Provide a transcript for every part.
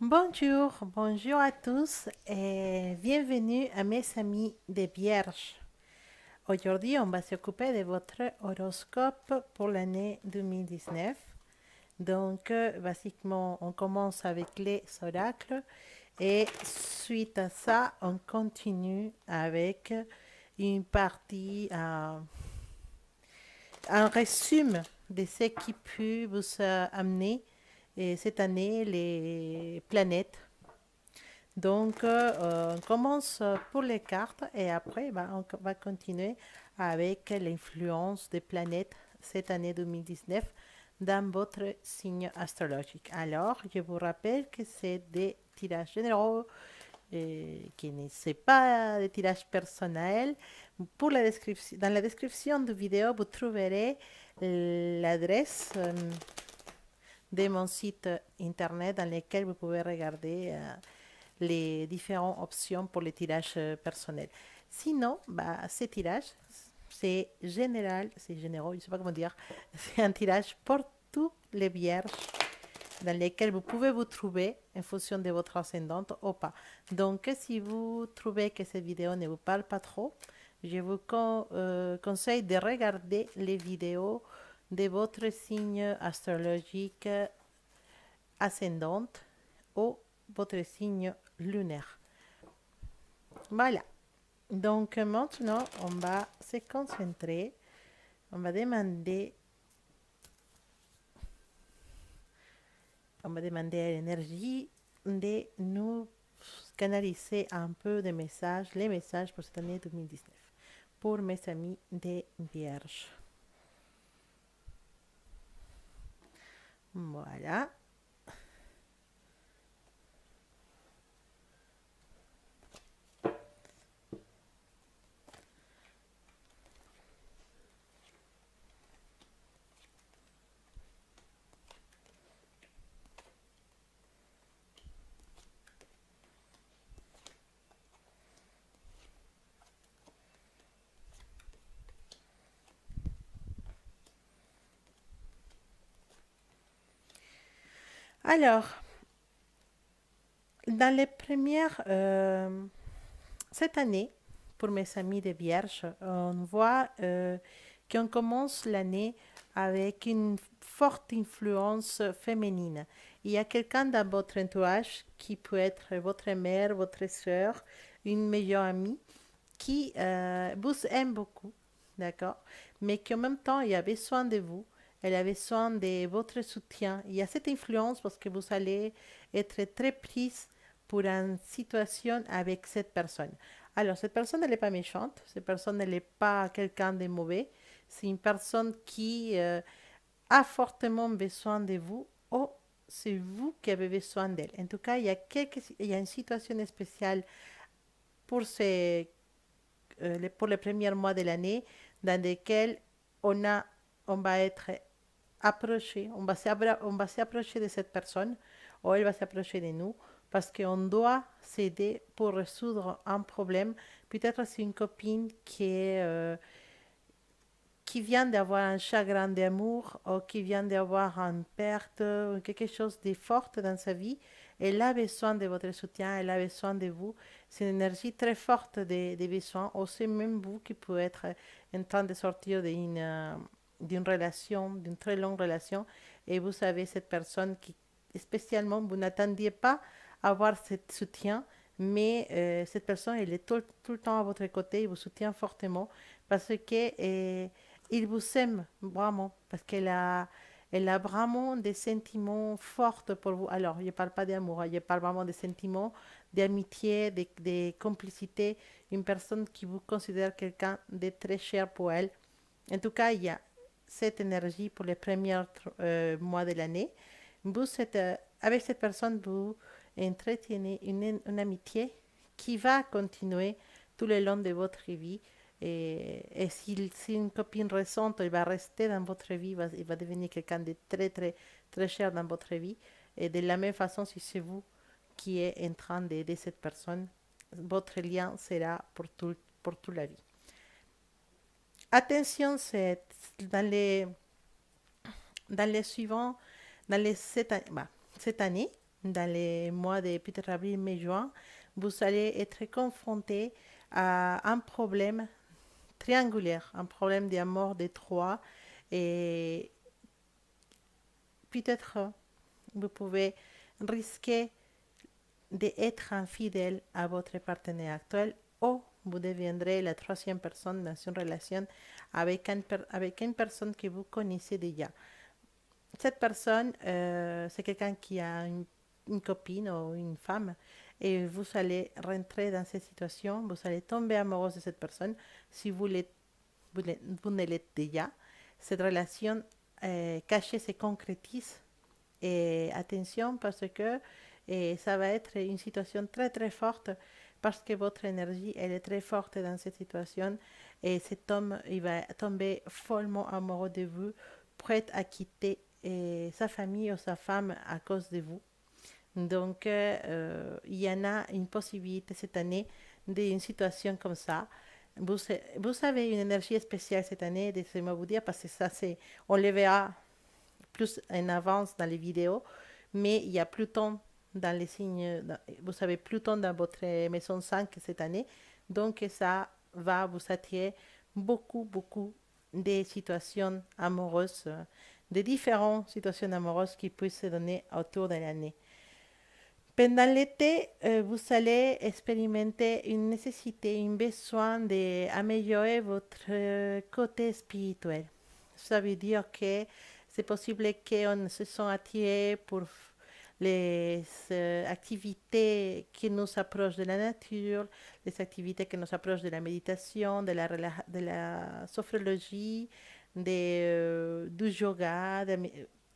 Bonjour à tous et bienvenue à mes amis des Vierges. Aujourd'hui, on va s'occuper de votre horoscope pour l'année 2019. Donc, basiquement, on commence avec les oracles et suite à ça, on continue avec une partie, un résumé de ce qui peut vous amener cette année les planètes. Donc, on commence pour les cartes et après, on va continuer avec l'influence des planètes cette année 2019 dans votre signe astrologique. Alors, je vous rappelle que c'est des tirages généraux, qui ne sont pas des tirages personnels. Pour la description, dans la description de vidéo, vous trouverez l'adresse de mon site internet dans lequel vous pouvez regarder les différentes options pour les tirages personnels. Sinon, ces tirages, c'est général, c'est généraux, je ne sais pas comment dire, c'est un tirage pour tous les vierges dans lesquels vous pouvez vous trouver en fonction de votre ascendante ou pas. Donc, si vous trouvez que cette vidéo ne vous parle pas trop, je vous conseille de regarder les vidéos de votre signe astrologique ascendante ou votre signe lunaire. Voilà. Donc maintenant, on va se concentrer, on va demander, on va demander à l'énergie de nous canaliser un peu de messages, les messages pour cette année 2019, pour mes amis des Vierges. Voilà. Alors, dans les premières, cette année, pour mes amis des Vierges, on voit qu'on commence l'année avec une forte influence féminine. Il y a quelqu'un dans votre entourage qui peut être votre mère, votre soeur, une meilleure amie qui vous aime beaucoup, d'accord, mais qui en même temps, il a besoin de vous, elle a besoin de votre soutien. Il y a cette influence parce que vous allez être très prise pour une situation avec cette personne. Alors, cette personne, elle n'est pas méchante, cette personne, elle n'est pas quelqu'un de mauvais, c'est une personne qui a fortement besoin de vous ou c'est vous qui avez besoin d'elle. En tout cas, il y a une situation spéciale pour pour les premiers mois de l'année dans lesquels on, a, on va être approché, on va s'approcher de cette personne ou elle va s'approcher de nous parce qu'on doit s'aider pour résoudre un problème. Peut-être c'est une copine qui vient d'avoir un chagrin d'amour ou qui vient d'avoir une perte ou quelque chose de fort dans sa vie, elle a besoin de votre soutien, elle a besoin de vous. C'est une énergie très forte des besoins, ou c'est même vous qui pouvez être en train de sortir d'une relation, d'une très longue relation, et vous savez cette personne qui, spécialement, vous n'attendiez pas avoir ce soutien, mais cette personne, elle est tout le temps à votre côté, elle vous soutient fortement parce que il vous aime vraiment parce elle a vraiment des sentiments forts pour vous. Alors, je ne parle pas d'amour, je parle vraiment des sentiments d'amitié, de complicité. Une personne qui vous considère quelqu'un de très cher pour elle. En tout cas, il y a cette énergie pour les premiers mois de l'année. Avec cette personne, vous entretenez une amitié qui va continuer tout le long de votre vie. Et si une copine récente, elle va rester dans votre vie, il va devenir quelqu'un de très, très, très cher dans votre vie. Et de la même façon, si c'est vous qui êtes en train d'aider cette personne, votre lien sera pour toute la vie. Attention, c'est dans dans les suivants, dans les cette année, dans les mois de peut-être avril, mai, juin, vous allez être confronté à un problème triangulaire, un problème d'amour de trois. Et peut-être vous pouvez risquer d'être infidèle à votre partenaire actuel ou vous deviendrez la troisième personne dans une relation avec une personne que vous connaissez déjà. Cette personne, c'est quelqu'un qui a une copine ou une femme et vous allez rentrer dans cette situation, vous allez tomber amoureuse de cette personne si vous ne l'êtes déjà. Cette relation cachée se concrétise et attention parce que ça va être une situation très très forte parce que votre énergie elle est très forte dans cette situation et cet homme il va tomber follement amoureux de vous, prêt à quitter sa famille ou sa femme à cause de vous. Donc il y en a une possibilité cette année d'une situation comme ça. Vous avez une énergie spéciale cette année, laissez-moi vous dire, parce que ça, on le verra plus en avance dans les vidéos, mais il y a Pluton dans les signes, vous savez, Pluton dans votre maison 5 cette année, donc ça va vous attirer beaucoup de situations amoureuses, de différentes situations amoureuses qui puissent se donner autour de l'année. Pendant l'été, vous allez expérimenter une nécessité, un besoin d'améliorer votre côté spirituel. Ça veut dire que c'est possible qu'on se sent attiré pour les activités qui nous approchent de la nature, les activités qui nous approchent de la méditation, de la sophrologie, du yoga,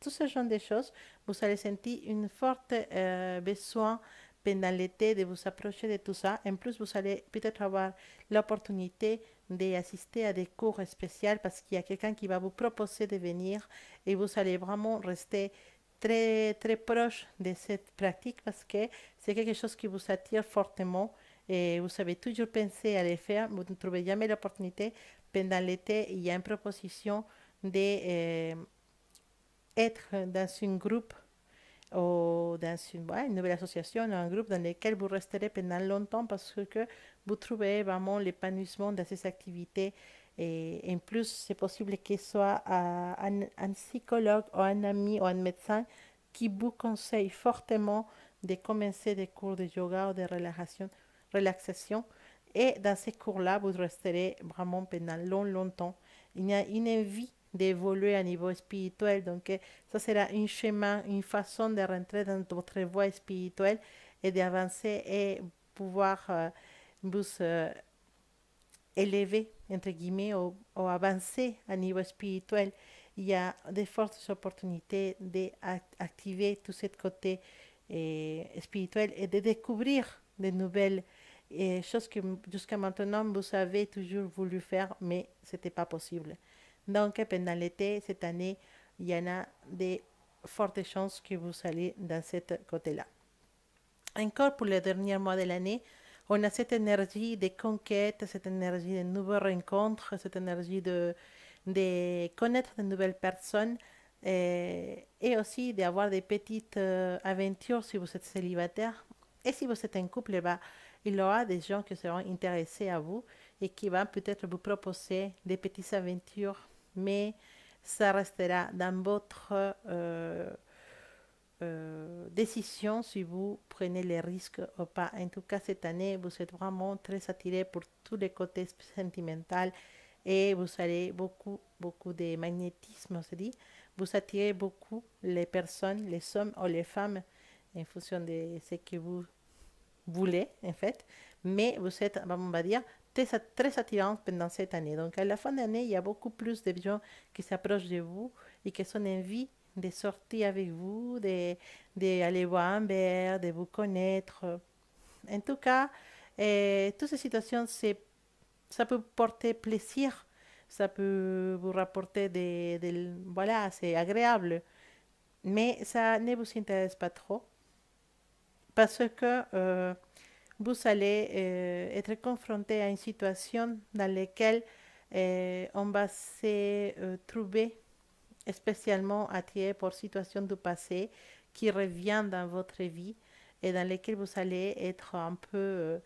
tout ce genre de choses. Vous allez sentir une forte besoin pendant l'été de vous approcher de tout ça. En plus, vous allez peut-être avoir l'opportunité d'assister à des cours spéciaux parce qu'il y a quelqu'un qui va vous proposer de venir et vous allez vraiment rester très, très proche de cette pratique parce que c'est quelque chose qui vous attire fortement et vous avez toujours pensé à le faire, vous ne trouvez jamais l'opportunité. Pendant l'été, il y a une proposition de être dans un groupe ou dans une nouvelle association, un groupe dans lequel vous resterez pendant longtemps parce que vous trouverez vraiment l'épanouissement de ces activités. Et en plus, c'est possible qu'il soit un psychologue ou un ami ou un médecin qui vous conseille fortement de commencer des cours de yoga ou de relaxation. Et dans ces cours-là, vous resterez vraiment pendant longtemps. Il y a une envie d'évoluer à niveau spirituel. Donc, ça sera un chemin, une façon de rentrer dans votre voie spirituelle et d'avancer et pouvoir vous élever, entre guillemets, ou avancer à niveau spirituel. Il y a de fortes opportunités d'activer tout ce côté spirituel et de découvrir de nouvelles choses que jusqu'à maintenant vous avez toujours voulu faire, mais ce n'était pas possible. Donc, pendant l'été, cette année, il y en a de fortes chances que vous allez dans ce côté-là. Encore pour le dernier mois de l'année, on a cette énergie de conquête, cette énergie de nouvelles rencontres, cette énergie de connaître de nouvelles personnes et aussi d'avoir des petites aventures si vous êtes célibataire. Et si vous êtes en couple, bah, il y aura des gens qui seront intéressés à vous et qui vont peut-être vous proposer des petites aventures, mais ça restera dans votre décision si vous prenez les risques ou pas. En tout cas, cette année, vous êtes vraiment très attiré pour tous les côtés sentimentaux et vous avez beaucoup de magnétisme, on se dit. Vous attirez beaucoup les personnes, les hommes ou les femmes en fonction de ce que vous voulez, en fait. Mais vous êtes, on va dire, très attirant pendant cette année. Donc, à la fin de l'année, il y a beaucoup plus de gens qui s'approchent de vous et qui sont en vie de sortir avec vous, d'aller voir un verre, de vous connaître. En tout cas, toutes ces situations, ça peut porter plaisir, ça peut vous rapporter voilà, c'est agréable, mais ça ne vous intéresse pas trop parce que vous allez être confronté à une situation dans laquelle on va se trouver spécialement attiré pour situations du passé qui revient dans votre vie et dans lesquels vous allez être un peu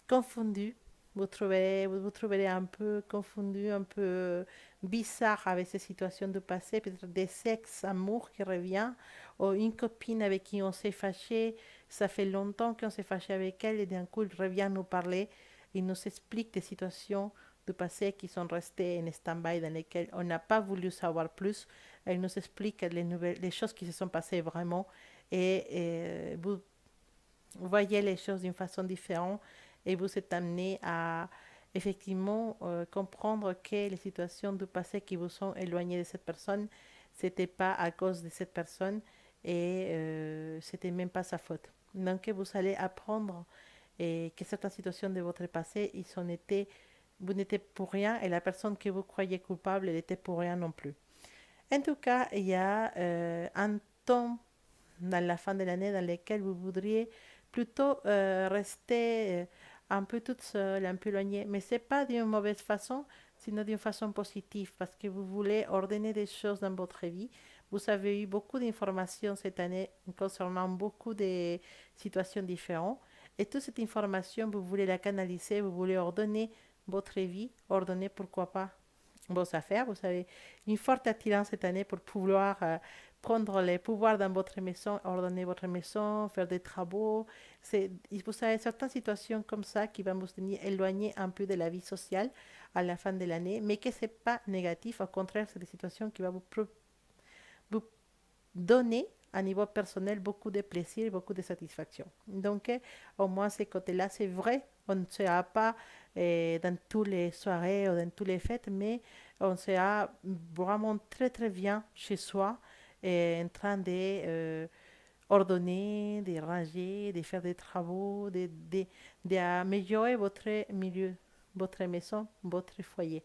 confondu. Vous trouverez un peu confondu, un peu bizarre avec ces situations du passé, peut-être des ex-amours qui reviennent, ou une copine avec qui on s'est fâché, ça fait longtemps qu'on s'est fâché avec elle et d'un coup il revient nous parler, il nous explique des situations du passé qui sont restées en stand-by dans lesquelles on n'a pas voulu savoir plus. Elle nous explique les choses qui se sont passées vraiment et vous voyez les choses d'une façon différente et vous êtes amené à effectivement comprendre que les situations du passé qui vous sont éloignées de cette personne, c'était pas à cause de cette personne et c'était même pas sa faute. Donc vous allez apprendre que certaines situations de votre passé, vous n'étiez pour rien et la personne que vous croyez coupable, elle était pour rien non plus. En tout cas, il y a un temps dans la fin de l'année dans lequel vous voudriez plutôt rester un peu toute seule, un peu éloignée. Mais ce n'est pas d'une mauvaise façon, sinon d'une façon positive, parce que vous voulez ordonner des choses dans votre vie. Vous avez eu beaucoup d'informations cette année concernant beaucoup de situations différentes. Et toute cette information, vous voulez la canaliser, vous voulez ordonner votre vie, ordonner pourquoi pas vos affaires. Vous avez une forte attirance cette année pour pouvoir prendre les pouvoirs dans votre maison, ordonner votre maison, faire des travaux. Vous avez certaines situations comme ça qui vont vous tenir éloigné un peu de la vie sociale à la fin de l'année, mais que ce n'est pas négatif. Au contraire, c'est des situations qui vont vous donner à niveau personnel beaucoup de plaisir, beaucoup de satisfaction. Donc, au moins, ces côtés-là, c'est vrai, on ne sera pas dans toutes les soirées ou dans toutes les fêtes, mais on sera vraiment très très bien chez soi en train de ordonner, de ranger, de faire des travaux, d'améliorer votre milieu, votre maison, votre foyer.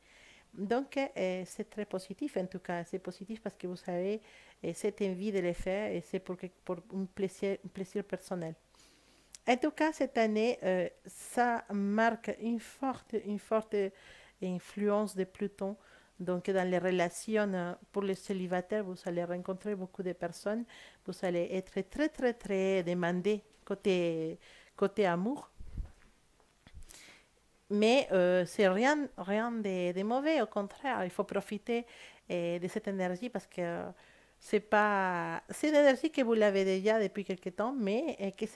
Donc, c'est très positif en tout cas. C'est positif parce que vous avez cette envie de le faire et c'est pour un plaisir personnel. En tout cas, cette année, ça marque une forte influence de Pluton. Donc, dans les relations pour les célibataires, vous allez rencontrer beaucoup de personnes. Vous allez être très, très, très demandé côté amour. Mais c'est rien de mauvais, au contraire, il faut profiter de cette énergie parce que c'est une énergie que vous l'avez déjà depuis quelque temps, mais qui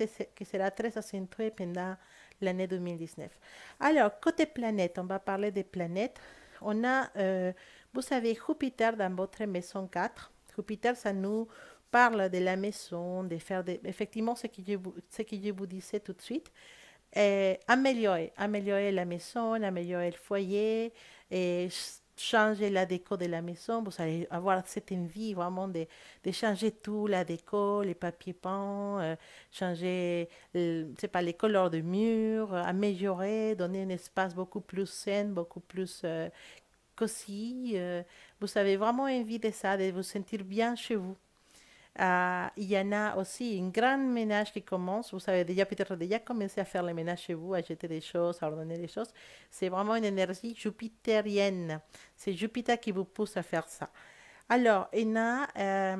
sera très accentuée pendant l'année 2019. Alors, côté planète, on va parler des planètes. On a, vous savez, Jupiter dans votre maison 4. Jupiter, ça nous parle de la maison, effectivement ce que je vous disais tout de suite améliorer la maison, améliorer le foyer, et changer la déco de la maison. Vous allez avoir cette envie vraiment de changer tout, la déco, les papiers peints, changer, c'est pas, les couleurs de murs, améliorer, donner un espace beaucoup plus sain, beaucoup plus cosy. Vous avez vraiment envie de ça, de vous sentir bien chez vous. Il y en a aussi un grand ménage qui commence. Vous savez déjà peut-être déjà commencé à faire le ménage chez vous, à jeter des choses, à ordonner des choses. C'est vraiment une énergie jupitérienne. C'est Jupiter qui vous pousse à faire ça. Alors, il y a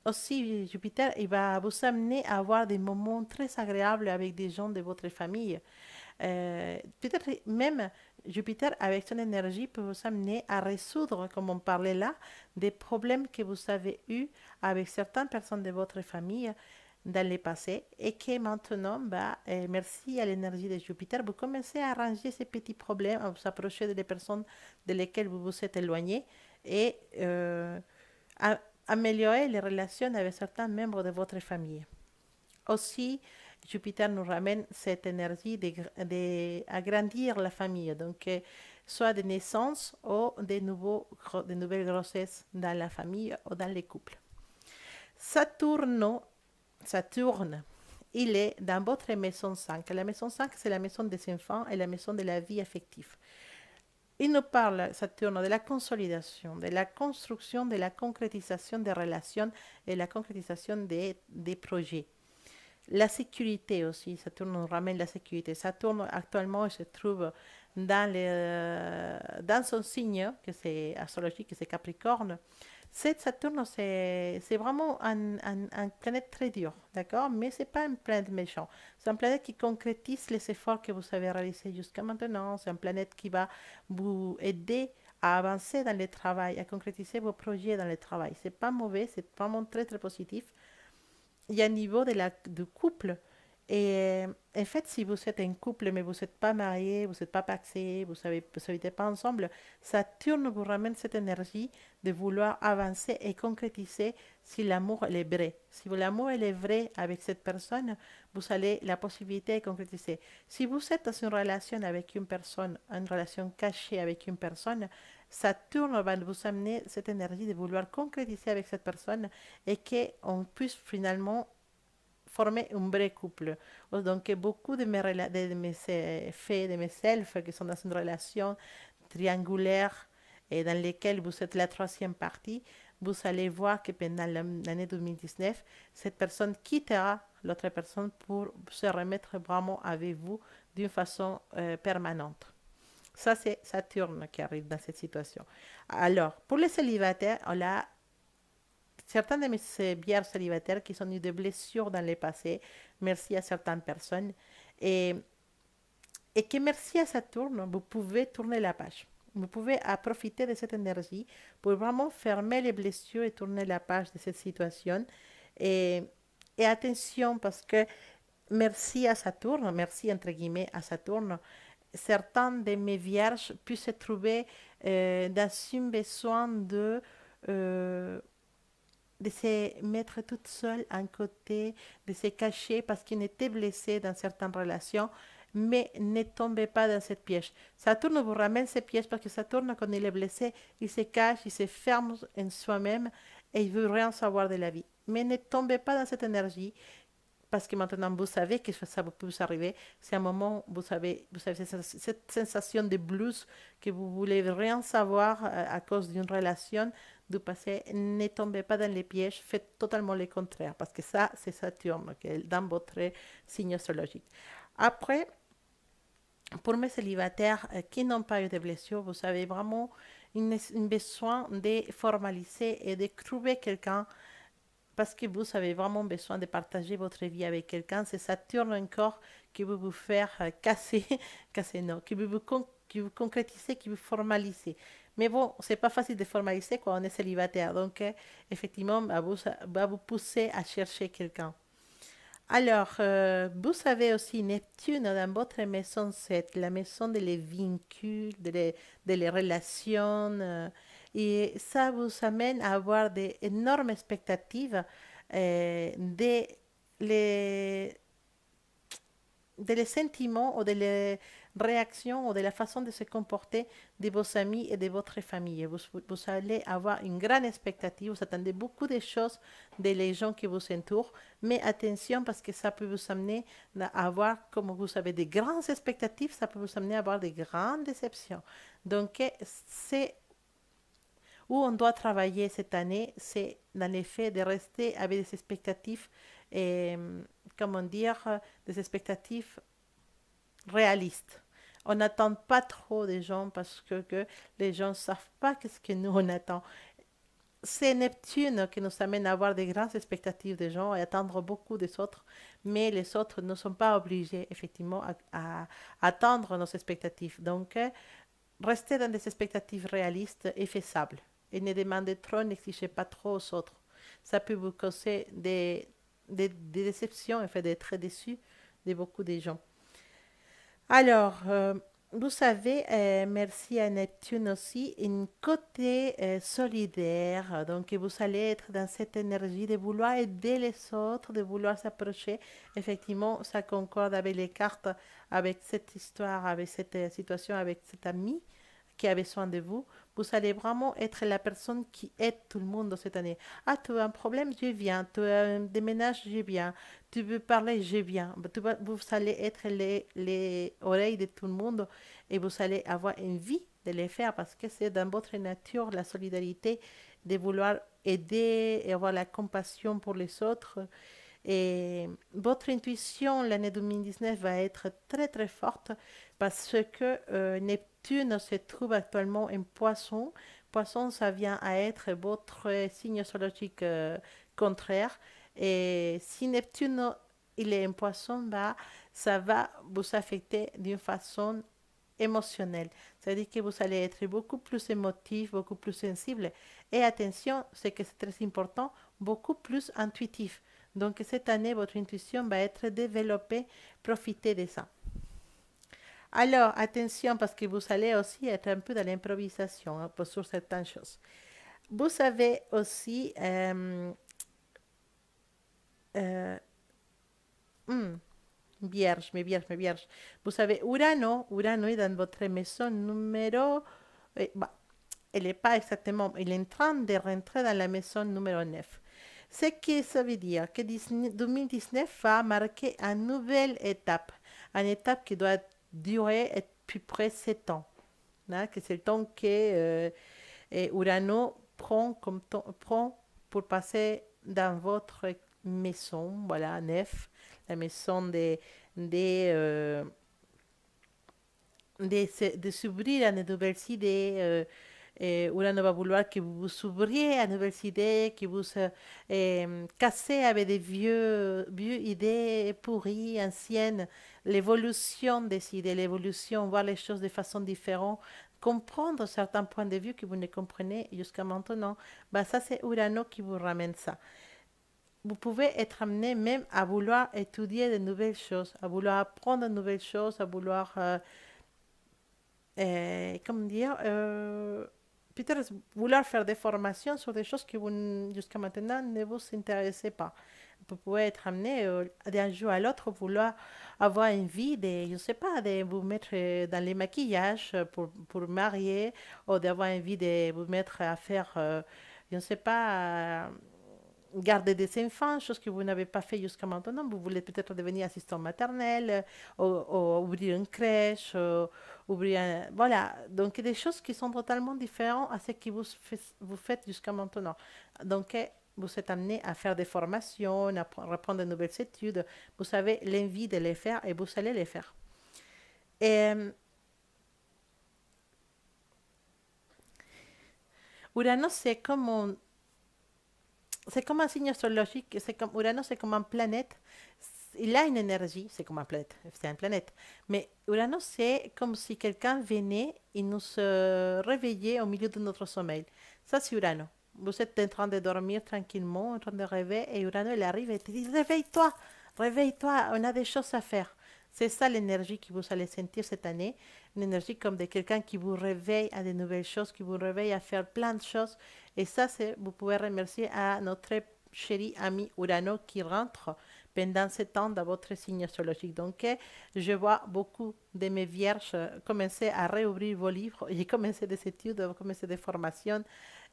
aussi Jupiter, il va vous amener à avoir des moments très agréables avec des gens de votre famille. Peut-être même Jupiter, avec son énergie, peut vous amener à résoudre, comme on parlait là, des problèmes que vous avez eus avec certaines personnes de votre famille dans le passé et que maintenant, bah, merci à l'énergie de Jupiter, vous commencez à arranger ces petits problèmes, à vous approcher des personnes de lesquelles vous vous êtes éloigné et à améliorer les relations avec certains membres de votre famille. Aussi, Jupiter nous ramène cette énergie d'agrandir la famille, donc soit des naissances ou de nouvelles grossesses dans la famille ou dans les couples. Saturne, Saturne, il est dans votre maison 5. La maison 5, c'est la maison des enfants et la maison de la vie affective. Il nous parle, Saturne, de la consolidation, de la construction, de la concrétisation des relations et la concrétisation des projets. La sécurité aussi, Saturne nous ramène la sécurité. Saturne actuellement se trouve dans son signe, que c'est astrologique, que c'est Capricorne. Cette Saturne, c'est vraiment un planète très dur, d'accord? Mais c'est pas une planète méchante. C'est une planète qui concrétise les efforts que vous avez réalisés jusqu'à maintenant. C'est une planète qui va vous aider à avancer dans le travail, à concrétiser vos projets dans le travail. C'est pas mauvais, c'est vraiment très très positif. Il y a un niveau du couple. Et en fait, si vous êtes un couple, mais vous n'êtes pas marié, vous n'êtes pas paxé, vous n'habitez pas ensemble, Saturne vous ramène cette énergie de vouloir avancer et concrétiser si l'amour est vrai. Si l'amour est vrai avec cette personne, vous allez la possibilité de concrétiser. Si vous êtes dans une relation avec une personne, une relation cachée avec une personne, Saturne va vous amener cette énergie de vouloir concrétiser avec cette personne et qu'on puisse finalement former un vrai couple. Donc, beaucoup de mes selfs qui sont dans une relation triangulaire et dans lesquelles vous êtes la troisième partie, vous allez voir que pendant l'année 2019, cette personne quittera l'autre personne pour se remettre vraiment avec vous d'une façon permanente. Ça, c'est Saturne qui arrive dans cette situation. Alors, pour les célibataires, on a certains de mes bières célibataires qui ont eu des blessures dans le passé, merci à certaines personnes, et, et que merci à Saturne, vous pouvez tourner la page. Vous pouvez profiter de cette énergie pour vraiment fermer les blessures et tourner la page de cette situation. Et, et attention, parce que merci à Saturne, merci entre guillemets à Saturne, certains de mes vierges puissent se trouver dans un besoin euh, de se mettre toute seule à un côté, de se cacher parce qu'il était blessé dans certaines relations, mais ne tombez pas dans cette piège. Saturne vous ramène ces pièges parce que Saturne, quand il est blessé, il se cache, il se ferme en soi-même et il veut rien savoir de la vie. Mais ne tombez pas dans cette énergie parce que maintenant vous savez que ça peut vous arriver. C'est un moment, vous savez cette sensation de blues que vous voulez rien savoir à cause d'une relation du passé. Ne tombez pas dans les pièges, faites totalement le contraire parce que ça, c'est Saturne qui est dans votre signe astrologique. Après, pour mes célibataires qui n'ont pas eu de blessures, vous avez vraiment un besoin de formaliser et de trouver quelqu'un parce que vous avez vraiment besoin de partager votre vie avec quelqu'un. C'est Saturne encore qui veut vous faire casser, casser non, qui vous concrétiser, qui vous formaliser. Mais bon, c'est pas facile de formaliser quand on est célibataire. Donc, effectivement, va vous pousser à chercher quelqu'un. Alors, vous savez aussi Neptune dans votre maison 7, la maison des véhicules, des relations, et ça vous amène à avoir d'énormes expectatives de les, de les sentiments ou de les réactions ou de la façon de se comporter de vos amis et de votre famille. Vous allez avoir une grande expectative, vous attendez beaucoup de choses des gens qui vous entourent, mais attention parce que ça peut vous amener à avoir, comme vous avez des grandes expectatives, ça peut vous amener à avoir des grandes déceptions. Donc, c'est où on doit travailler cette année, c'est dans l'effet de rester avec des expectatives, et, comment dire, des expectatives réaliste. On n'attend pas trop des gens parce que les gens ne savent pas qu'est-ce que nous on attend. C'est Neptune qui nous amène à avoir des grandes expectatives des gens et attendre beaucoup des autres, mais les autres ne sont pas obligés effectivement à attendre nos expectatives. Donc, restez dans des expectatives réalistes et faisables et ne demandez trop, n'exigez pas trop aux autres. Ça peut vous causer des déceptions et fait d'être déçu de beaucoup de gens. Alors, vous savez, merci à Neptune aussi, une côté solidaire. Donc, vous allez être dans cette énergie de vouloir aider les autres, de vouloir s'approcher. Effectivement, ça concorde avec les cartes, avec cette histoire, avec cette situation, avec cet ami qui a besoin de vous. Vous allez vraiment être la personne qui aide tout le monde cette année. Ah, tu as un problème, je viens. Tu as un déménage, je viens. Tu veux parler, je viens. Vous allez être les oreilles de tout le monde et vous allez avoir envie de les faire parce que c'est dans votre nature la solidarité de vouloir aider et avoir la compassion pour les autres. Et votre intuition l'année 2019 va être très très forte parce que Neptune se trouve actuellement en poisson. Poisson, ça vient à être votre signe astrologique contraire. Et si Neptune, il est un poisson, bah, ça va vous affecter d'une façon émotionnelle. C'est-à-dire que vous allez être beaucoup plus émotif, beaucoup plus sensible. Et attention, c'est que c'est très important, beaucoup plus intuitif. Donc cette année, votre intuition va être développée. Profitez de ça. Alors, attention, parce que vous allez aussi être un peu dans l'improvisation hein, sur certaines choses. Vous savez aussi, euh, hmm, vierge, mes vierges, mes vierges. Vous savez, Urano est dans votre maison numéro... bah, elle n'est pas exactement... Il est en train de rentrer dans la maison numéro 9. Ce que ça veut dire que 2019 va marquer une nouvelle étape. Une étape qui doit durer à peu près 7 ans. Hein, que c'est le temps que Urano prend, prend pour passer dans votre maison, voilà, nef, la maison de s'ouvrir à de nouvelles idées. Urano va vouloir que vous vous ouvriez à de nouvelles idées, que vous cassez avec des vieux idées pourries, anciennes, l'évolution des idées, l'évolution, voir les choses de façon différente, comprendre certains points de vue que vous ne comprenez jusqu'à maintenant. Bah, ça, c'est Urano qui vous ramène ça. Vous pouvez être amené même à vouloir étudier de nouvelles choses, à vouloir apprendre de nouvelles choses, à vouloir comment dire, peut-être vouloir faire des formations sur des choses qui jusqu'à maintenant ne vous intéressaient pas. Vous pouvez être amené d'un jour à l'autre, vouloir avoir envie de, je ne sais pas, de vous mettre dans les maquillages pour marier, ou d'avoir envie de vous mettre à faire, je ne sais pas, garder des enfants, chose que vous n'avez pas fait jusqu'à maintenant. Vous voulez peut-être devenir assistant maternel, ou ouvrir une crèche, ouvrir voilà, donc des choses qui sont totalement différentes à ce que vous faites jusqu'à maintenant. Donc, vous êtes amené à faire des formations, à reprendre de nouvelles études. Vous avez l'envie de les faire et vous allez les faire. Et Uranus, c'est comme un signe astrologique, c'est comme Uranus, c'est comme une planète. Il a une énergie, c'est comme une planète, c'est une planète. Mais Uranus, c'est comme si quelqu'un venait et nous réveillait au milieu de notre sommeil. Ça, c'est Uranus. Vous êtes en train de dormir tranquillement, en train de rêver, et Uranus, il arrive et te dit, réveille-toi, réveille-toi, on a des choses à faire. C'est ça l'énergie que vous allez sentir cette année, une énergie comme de quelqu'un qui vous réveille à de nouvelles choses, qui vous réveille à faire plein de choses. Et ça, vous pouvez remercier à notre chéri ami Urano qui rentre pendant ce temps dans votre signe astrologique. Donc, je vois beaucoup de mes vierges commencer à réouvrir vos livres et commencer des études, commencer des formations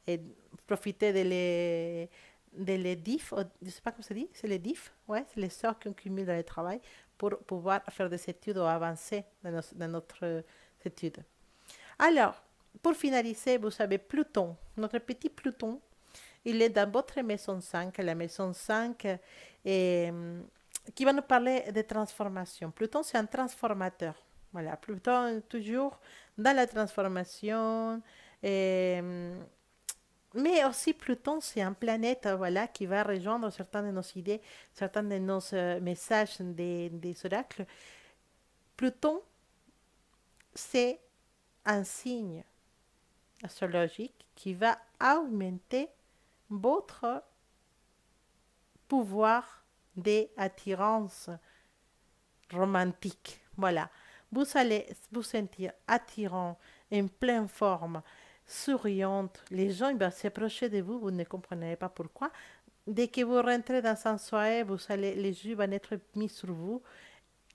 et profiter de les DIF, je ne sais pas comment ça dit, c'est les DIF, ouais, c'est les sœurs qu'on cumule dans le travail pour pouvoir faire des études ou avancer dans notre étude. Alors, pour finaliser, vous savez, Pluton, notre petit Pluton, il est dans votre maison 5, la maison 5, qui va nous parler de transformation. Pluton, c'est un transformateur. Voilà, Pluton est toujours dans la transformation. Et, mais aussi Pluton, c'est une planète voilà, qui va rejoindre certaines de nos idées, certains de nos messages des oracles. Pluton, c'est un signe astrologique qui va augmenter votre pouvoir d'attirance romantique. Voilà. Vous allez vous sentir attirant, en pleine forme, souriante. Les gens vont s'approcher de vous, vous ne comprenez pas pourquoi. Dès que vous rentrez dans un soirée, les yeux vont être mis sur vous.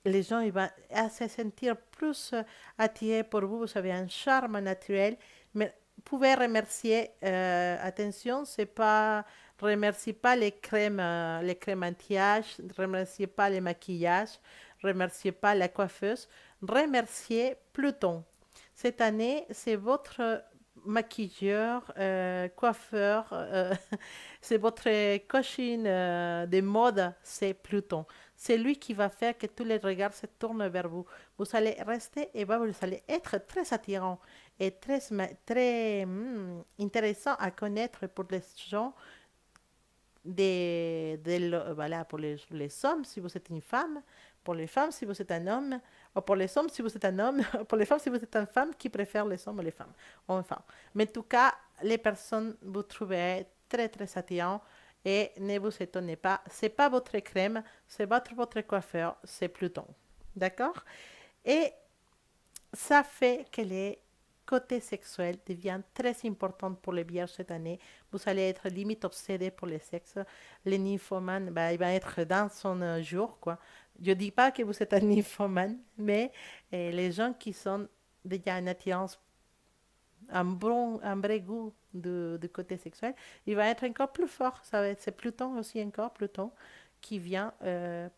Les gens ils vont se sentir plus attirés pour vous. Vous avez un charme naturel. Mais vous pouvez remercier, attention, c'est pas, remerciez pas les crèmes anti-âge, remerciez pas les maquillages, remerciez pas la coiffeuse, remerciez Pluton. Cette année, c'est votre maquilleur, coiffeur, c'est votre coaching de mode, c'est Pluton. C'est lui qui va faire que tous les regards se tournent vers vous. Vous allez rester et vous allez être très attirant. est très intéressant à connaître pour les gens voilà, pour les hommes si vous êtes une femme, pour les femmes si vous êtes un homme, ou pour les hommes si vous êtes un homme, pour les femmes si vous êtes une femme qui préfère les hommes ou les femmes. Enfin, mais en tout cas, les personnes vous trouverez très très attirants et ne vous étonnez pas, c'est pas votre crème, c'est pas votre coiffeur, c'est Pluton. D'accord? Et ça fait que les côtés sexuels deviennent très importants pour les vierges cette année. Vous allez être limite obsédé pour le sexe. Les nymphomanes, bah, il va être dans son jour, quoi. Je ne dis pas que vous êtes un nymphomane, mais les gens qui sont déjà en attirance, un vrai goût de côté sexuel, il va être encore plus fort. C'est Pluton aussi, encore Pluton, qui vient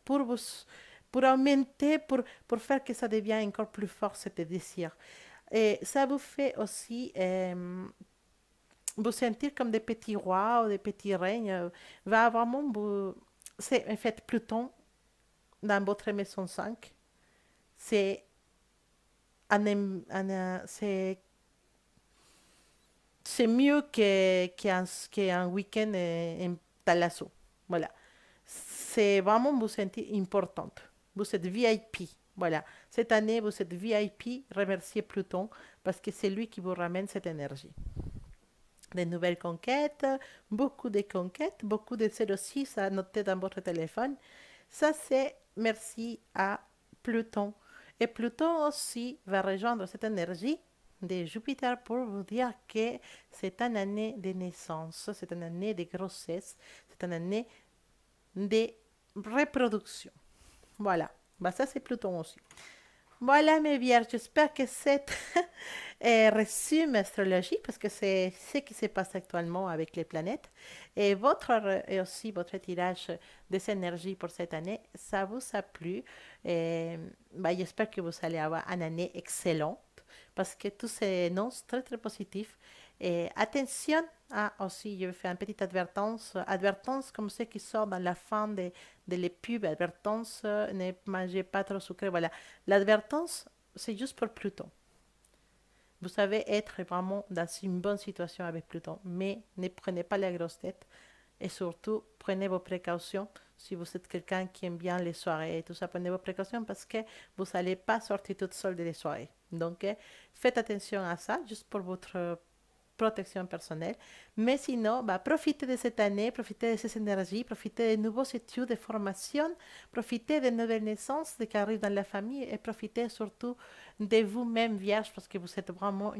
pour augmenter, pour faire que ça devienne encore plus fort, ce désir. Et ça vous fait aussi vous sentir comme des petits rois ou des petits règnes. Va vraiment c'est en fait Pluton dans votre maison 5. C'est c'est mieux qu'un week-end en Talasso. Voilà. C'est vraiment vous sentir importante. Vous êtes VIP. Voilà. Cette année, vous êtes VIP. Remerciez Pluton parce que c'est lui qui vous ramène cette énergie. Des nouvelles conquêtes, beaucoup de conquêtes, beaucoup de 06 à noter dans votre téléphone. Ça, c'est merci à Pluton. Et Pluton aussi va rejoindre cette énergie de Jupiter pour vous dire que c'est une année de naissance, c'est une année de grossesse, c'est une année de reproduction. Voilà. Bah, ça, c'est Pluton aussi. Voilà, mes vierges, j'espère que cette résume astrologie, parce que c'est ce qui se passe actuellement avec les planètes, et aussi votre tirage des énergies pour cette année, ça vous a plu. Et, bah, j'espère que vous allez avoir une année excellente, parce que tout s'annonce très, très positif. Et attention, aussi, je vais faire une petite advertence comme ce qui sort dans la fin de les pubs, advertence, ne mangez pas trop sucré, voilà. L'advertence, c'est juste pour Pluton. Vous savez être vraiment dans une bonne situation avec Pluton, mais ne prenez pas la grosse tête et surtout prenez vos précautions. Si vous êtes quelqu'un qui aime bien les soirées et tout ça, prenez vos précautions parce que vous n'allez pas sortir toute seule des soirées. Donc, faites attention à ça, juste pour votre protection personnelle. Mais sinon, bah, profitez de cette année, profitez de ces énergies, profitez des nouveaux études, de formation, profitez des nouvelles naissances qui arrivent dans la famille et profitez surtout de vous-même, vierge, parce que vous êtes vraiment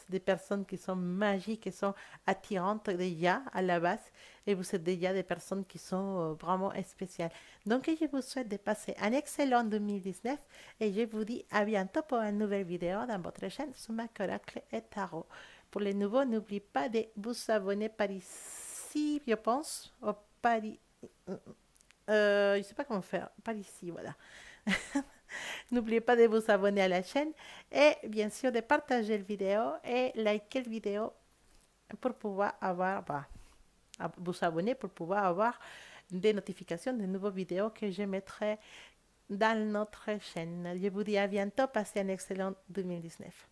des personnes qui sont magiques, qui sont attirantes déjà à la base et vous êtes déjà des personnes qui sont vraiment spéciales. Donc, je vous souhaite de passer un excellent 2019 et je vous dis à bientôt pour une nouvelle vidéo dans votre chaîne Suma Oracle et Tarot. Pour les nouveaux, n'oubliez pas de vous abonner par ici, je pense. Ou par je ne sais pas comment faire. Par ici, voilà. N'oubliez pas de vous abonner à la chaîne et bien sûr de partager la vidéo et liker la vidéo pour pouvoir avoir, vous abonner pour pouvoir avoir des notifications de nouvelles vidéos que je mettrai dans notre chaîne. Je vous dis à bientôt. Passez un excellent 2019.